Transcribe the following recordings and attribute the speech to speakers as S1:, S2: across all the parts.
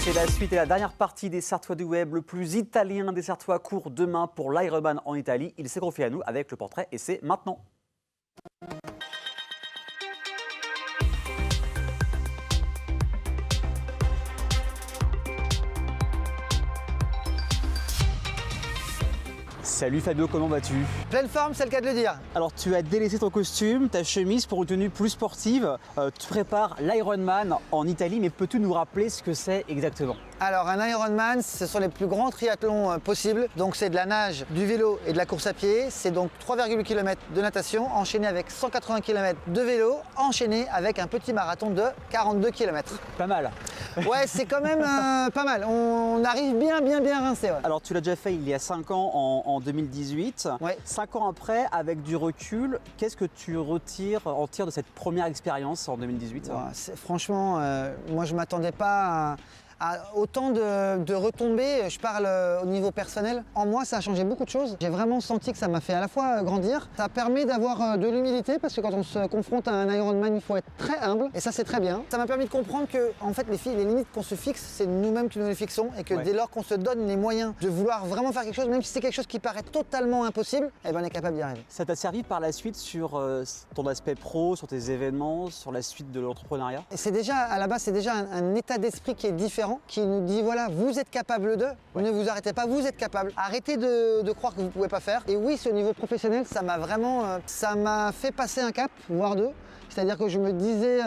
S1: C'est la suite et la dernière partie des Sartois du Web, le plus italien des Sartois court demain pour l'Ironman en Italie. Il s'est confié à nous avec le portrait et c'est maintenant. Salut Fabio, comment vas-tu?
S2: Pleine forme, c'est le cas de le dire.
S1: Alors tu as délaissé ton costume, ta chemise pour une tenue plus sportive. Tu prépares l'Ironman en Italie, mais peux-tu nous rappeler ce que c'est exactement?
S2: Alors un Ironman, ce sont les plus grands triathlons possibles. Donc c'est de la nage, du vélo et de la course à pied. C'est donc 3,8 km de natation enchaîné avec 180 km de vélo, enchaîné avec un petit marathon de 42 km.
S1: Pas mal.
S2: Ouais, c'est quand même pas mal. On arrive bien rincé. Ouais.
S1: Alors tu l'as déjà fait il y a 5 ans en 2018.
S2: Ouais.
S1: 5 ans après, avec du recul, qu'est-ce que tu en tires de cette première expérience en 2018?
S2: Ouais, franchement, moi je ne m'attendais pas à autant de retombées. Je parle au niveau personnel. En moi, ça a changé beaucoup de choses. J'ai vraiment senti que ça m'a fait à la fois grandir. Ça permet d'avoir de l'humilité parce que quand on se confronte à un Ironman, il faut être très humble et ça, c'est très bien. Ça m'a permis de comprendre que, en fait, les limites qu'on se fixe, c'est nous-mêmes qui nous les fixons et que dès lors qu'on se donne les moyens de vouloir vraiment faire quelque chose, même si c'est quelque chose qui paraît totalement impossible, eh ben, on est capable d'y arriver.
S1: Ça t'a servi par la suite sur ton aspect pro, sur tes événements, sur la suite de l'entrepreneuriat?
S2: C'est déjà, à la base, c'est déjà un état d'esprit qui est différent, qui nous dit voilà, vous êtes capable de, ne vous arrêtez pas, vous êtes capable. Arrêtez de croire que vous ne pouvez pas faire. Et oui, ce niveau professionnel, ça m'a vraiment, ça m'a fait passer un cap, voire deux. C'est-à-dire que je me disais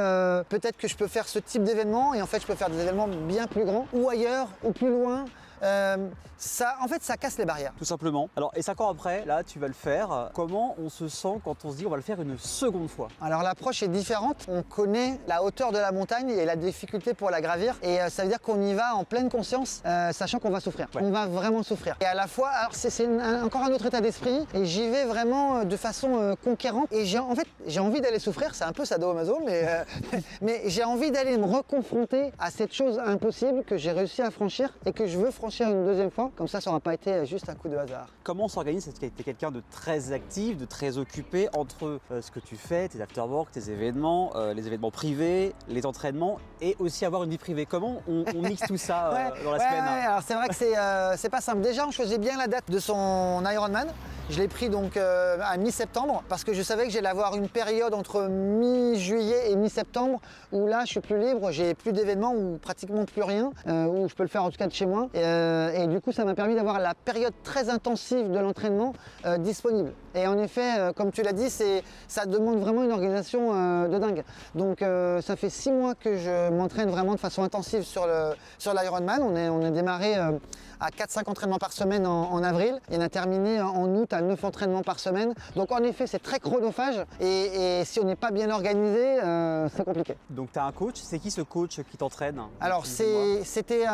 S2: peut-être que je peux faire ce type d'événement et en fait je peux faire des événements bien plus grands ou ailleurs ou plus loin. En fait, ça casse les barrières.
S1: Tout simplement. Alors, et 5 ans après, là, tu vas le faire. Comment on se sent quand on se dit on va le faire une seconde fois?
S2: Alors, l'approche est différente. On connaît la hauteur de la montagne et la difficulté pour la gravir. Et ça veut dire qu'on y va en pleine conscience, sachant qu'on va souffrir. Ouais. On va vraiment souffrir. Et à la fois, alors c'est encore un autre état d'esprit. Et j'y vais vraiment de façon conquérante. Et j'ai envie d'aller souffrir. C'est un peu sadomaso, mais j'ai envie d'aller me reconfronter à cette chose impossible que j'ai réussi à franchir et que je veux franchir une deuxième fois, comme ça n'aura pas été juste un coup de hasard.
S1: Comment on s'organise? Parce que tu es quelqu'un de très actif, de très occupé entre ce que tu fais, tes afterwork, tes événements, les événements privés, les entraînements et aussi avoir une vie privée. Comment on mixe tout ça dans la semaine?
S2: Alors c'est vrai que c'est pas simple. Déjà, on choisit bien la date de son Ironman. Je l'ai pris donc à mi-septembre parce que je savais que j'allais avoir une période entre mi-juillet et mi-septembre où là je suis plus libre, j'ai plus d'événements ou pratiquement plus rien, où je peux le faire en tout cas de chez moi. Et du coup ça m'a permis d'avoir la période très intensive de l'entraînement disponible. Et en effet, comme tu l'as dit, ça demande vraiment une organisation de dingue. Donc ça fait 6 mois que je m'entraîne vraiment de façon intensive sur l'Ironman. On a démarré à 4-5 entraînements par semaine en avril et on a terminé en août à 9 entraînements par semaine. Donc en effet, c'est très chronophage et si on n'est pas bien organisé, c'est compliqué.
S1: Donc tu as un coach, c'est qui ce coach qui t'entraîne?
S2: Alors c'était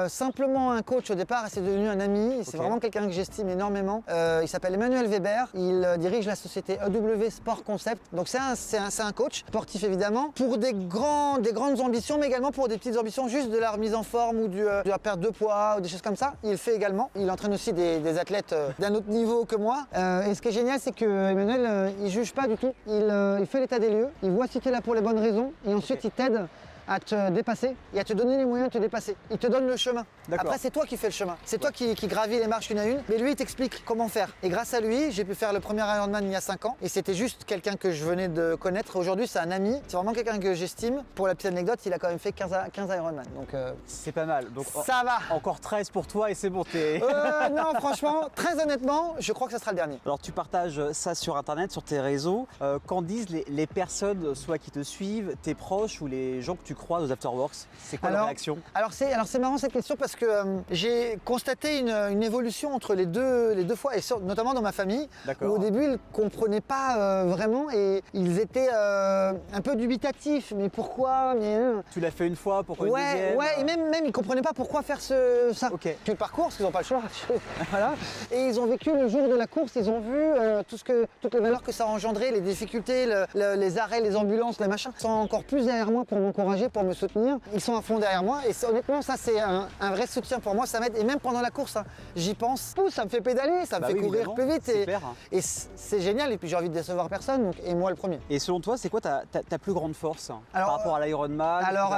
S2: simplement un coach au départ et c'est devenu un ami. C'est vraiment quelqu'un que j'estime énormément. Il s'appelle Emmanuel Weber, il dirige la société EW Sport Concept. Donc c'est un coach sportif évidemment pour des grandes ambitions mais également pour des petites ambitions juste de la remise en forme ou de la perte de poids ou des choses comme ça. Il fait également. Il entraîne aussi des athlètes d'un autre niveau que moi. Et ce qui est génial, c'est que Emmanuel, il juge pas du tout. Il fait l'état des lieux. Il voit si tu es là pour les bonnes raisons. Et ensuite, il t'aide à te dépasser et à te donner les moyens de te dépasser. Il te donne le chemin. Après, c'est toi qui fais le chemin. C'est toi qui gravis les marches une à une. Mais lui, il t'explique comment faire. Et grâce à lui, j'ai pu faire le premier Ironman il y a 5 ans. Et c'était juste quelqu'un que je venais de connaître. Aujourd'hui, c'est un ami. C'est vraiment quelqu'un que j'estime. Pour la petite anecdote, il a quand même fait 15 Ironman. Donc,
S1: c'est pas mal. Donc,
S2: ça va.
S1: Encore 13 pour toi et c'est bon.
S2: Non, franchement, très honnêtement, je crois que ça sera le dernier.
S1: Alors, tu partages ça sur Internet, sur tes réseaux. Qu'en disent les personnes, soit qui te suivent, tes proches ou les gens que tu croises aux afterworks? C'est quoi leur réaction? Alors
S2: c'est marrant cette question parce que j'ai constaté une évolution entre les deux fois et notamment dans ma famille où au début ils ne comprenaient pas vraiment et ils étaient un peu dubitatifs. Mais pourquoi?
S1: Tu l'as fait une fois, pourquoi une deuxième?
S2: Ouais, et même ils ne comprenaient pas pourquoi faire ça. Tu le parcours parce qu'ils n'ont pas le choix. Voilà. Et ils ont vécu le jour de la course, ils ont vu toutes les valeurs que ça a engendré, les difficultés, les arrêts, les ambulances, les machins. Ils sont encore plus derrière moi pour m'encourager, pour me soutenir. Ils sont à fond derrière moi et honnêtement, ça c'est un vrai soutien pour moi, ça m'aide. Et même pendant la course, hein, j'y pense. Ouh, ça me fait pédaler, ça me fait courir plus vite. Et c'est génial. Et puis j'ai envie de décevoir personne, donc, et moi le premier.
S1: Et selon toi, c'est quoi ta plus grande force par rapport à l'Ironman?
S2: Alors,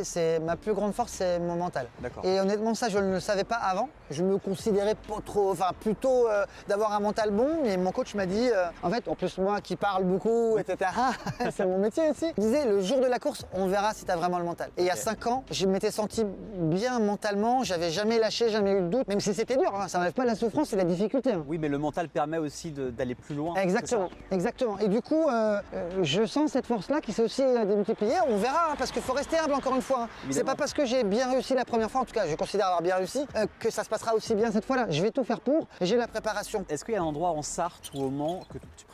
S2: c'est ma plus grande force, c'est mon mental. Et honnêtement, ça, je ne le savais pas avant. Je me considérais pas trop, enfin plutôt d'avoir un mental bon. Mais mon coach m'a dit, en fait, en plus moi qui parle beaucoup, etc. C'est mon métier aussi. Il disait, le jour de la course, on verra si tu as vraiment le mental. Et il y a 5 ans, je m'étais senti bien mentalement. J'avais jamais lâché, jamais eu de doute. Même si c'était dur, hein, ça n'enlève pas la souffrance et la difficulté. Hein.
S1: Oui, mais le mental permet aussi d'aller plus loin.
S2: Exactement, exactement. Et du coup, je sens cette force-là qui s'est aussi démultipliée. On verra, hein, parce qu'il faut rester humble encore une fois. Hein. C'est pas parce que j'ai bien réussi la première fois, en tout cas je considère avoir bien réussi, que ça se passera aussi bien cette fois-là. Je vais tout faire pour, j'ai la préparation.
S1: Est-ce qu'il y a un endroit en Sarthe ou au Mans que tu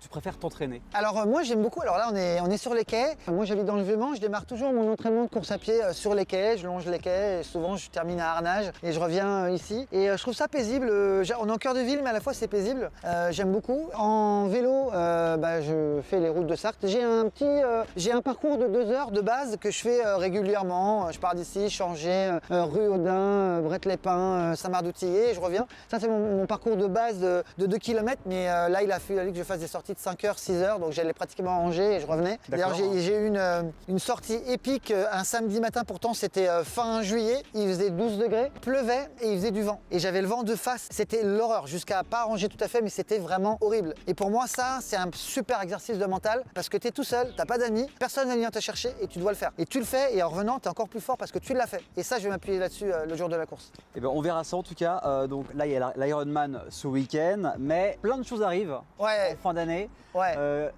S1: préfères t'entraîner?
S2: Alors moi j'aime beaucoup, alors là on est sur les quais. Moi j'habite dans le Vieux-Mans, je démarre toujours mon entraînement de course à pied sur les quais, je longe les quais et souvent je termine à Arnage et je reviens ici. Et je trouve ça paisible, on est en cœur de ville mais à la fois c'est paisible, j'aime beaucoup. En vélo, je fais les routes de Sarthe. J'ai un parcours de 2 heures de base que je fais régulièrement. Je pars d'ici, Changé, rue Audin, Brette-les-Pins, Saint-Marc-d'Outillet et je reviens. Ça c'est mon parcours de base de 2 km, mais là il a fallu que je fasse des sorties de 5h, 6h, donc j'allais pratiquement à Angers et je revenais. D'ailleurs j'ai eu une sortie épique un samedi matin, pourtant c'était fin juillet, il faisait 12 degrés, pleuvait et il faisait du vent. Et j'avais le vent de face, c'était l'horreur, jusqu'à pas Angers tout à fait, mais c'était vraiment horrible. Et pour moi ça c'est un super exercice de mental parce que tu es tout seul, t'as pas d'amis, personne ne vient te chercher et tu dois le faire. Et tu le fais et en revenant tu es encore plus fort parce que tu l'as fait. Et ça je vais m'appuyer là-dessus le jour de la course.
S1: Et ben on verra ça en tout cas. Donc là il y a l'Ironman ce week-end, mais plein de choses arrivent en fin d'année.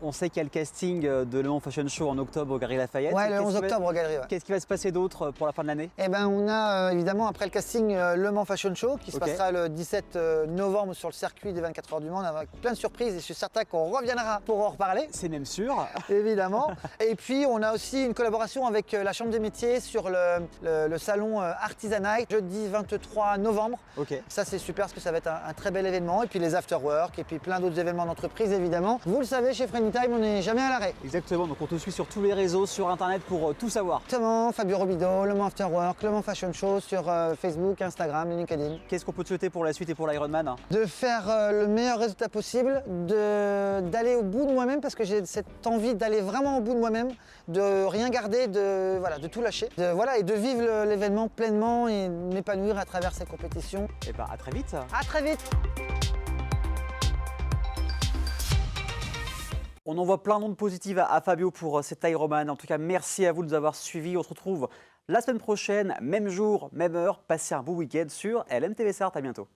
S1: On sait qu'il y a le casting de Le Mans Fashion Show en octobre au Galeries Lafayette.
S2: Ouais, le 11 octobre au Galeries.
S1: Qu'est-ce qui va se passer d'autre pour la fin de l'année?
S2: Eh ben on a évidemment après le casting Le Mans Fashion Show qui se passera le 17 novembre sur le circuit des 24 heures du Mans avec plein de surprises et je suis certain qu'on reviendra pour en reparler.
S1: C'est même sûr.
S2: Évidemment. Et puis on a aussi une collaboration avec la Chambre des métiers sur le salon Artisanat jeudi 23 novembre. Ça c'est super parce que ça va être un très bel événement. Et puis les after-work et puis plein d'autres événements d'entreprise évidemment. Vous le savez, chez Friendly Time, on n'est jamais à l'arrêt.
S1: Exactement, donc on te suit sur tous les réseaux, sur internet pour tout savoir.
S2: Exactement, Fabio Robido, Le Mans After Work, Le Mans Fashion Show sur Facebook, Instagram, LinkedIn.
S1: Qu'est-ce qu'on peut te souhaiter pour la suite et pour l'Ironman? De
S2: faire le meilleur résultat possible, d'aller au bout de moi-même parce que j'ai cette envie d'aller vraiment au bout de moi-même, de rien garder, de tout lâcher, et de vivre l'événement pleinement et m'épanouir à travers ces compétitions.
S1: Et bah à très vite.
S2: À très vite.
S1: On envoie plein d'ondes positives à Fabio pour cet Ironman. En tout cas, merci à vous de nous avoir suivis. On se retrouve la semaine prochaine, même jour, même heure. Passez un beau week-end sur LMTV Sarthe. À bientôt.